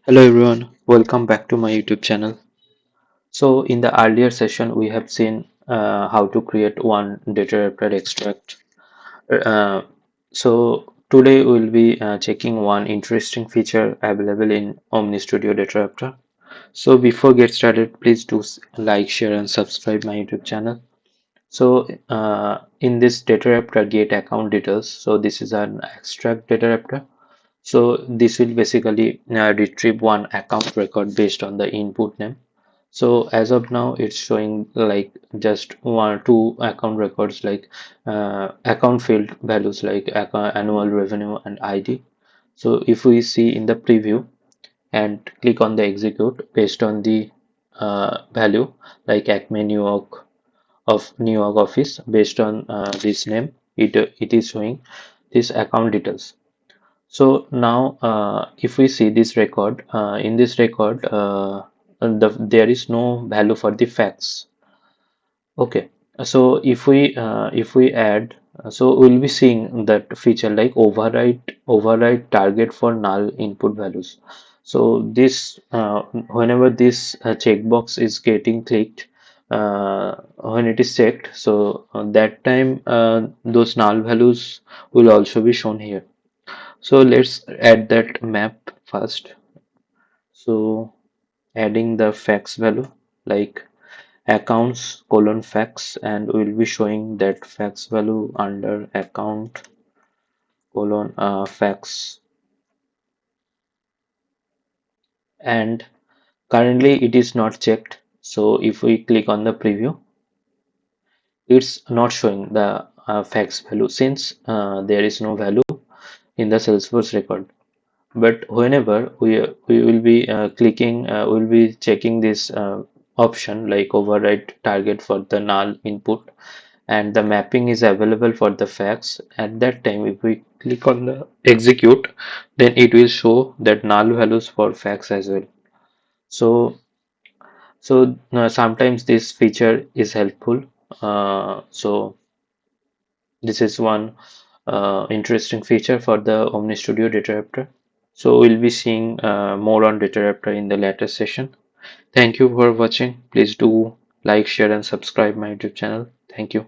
Hello everyone, welcome back to my YouTube channel. So in the earlier session we have seen how to create one data Raptor extract. Uh, so today we'll be checking one interesting feature available in Omnistudio Data Raptor. So before get started, please do like, share and subscribe my YouTube channel. So in this data Raptor get account details. So this is an extract data Raptor. So this will basically retrieve one account record based on the input name. So as of now, it's showing like just one, two account records like account field values like annual revenue and ID. So if we see in the preview and click on the execute based on the value like Acme New York of New York office based on this name, it is showing this account details. So now, if we see this record, in this record, there is no value for the facts. Okay, so if we add, so we'll be seeing that feature like override target for null input values. So this whenever this checkbox is getting clicked, when it is checked, so that time those null values will also be shown here. So let's add that map first. So adding the facts value like accounts colon facts, and we'll be showing that facts value under account colon facts, and currently it is not checked. So if we click on the preview, it's not showing the facts value since there is no value in the Salesforce record. But whenever we will be we'll be checking this option like override target for the null input, and the mapping is available for the facts. At that time, if we click on the execute, then it will show that null values for facts as well. So sometimes this feature is helpful. So this is one interesting feature for the Omnistudio Data Raptor. So we'll be seeing more on Data Raptor in the later session. Thank you for watching. Please do like, share and subscribe my YouTube channel. Thank you.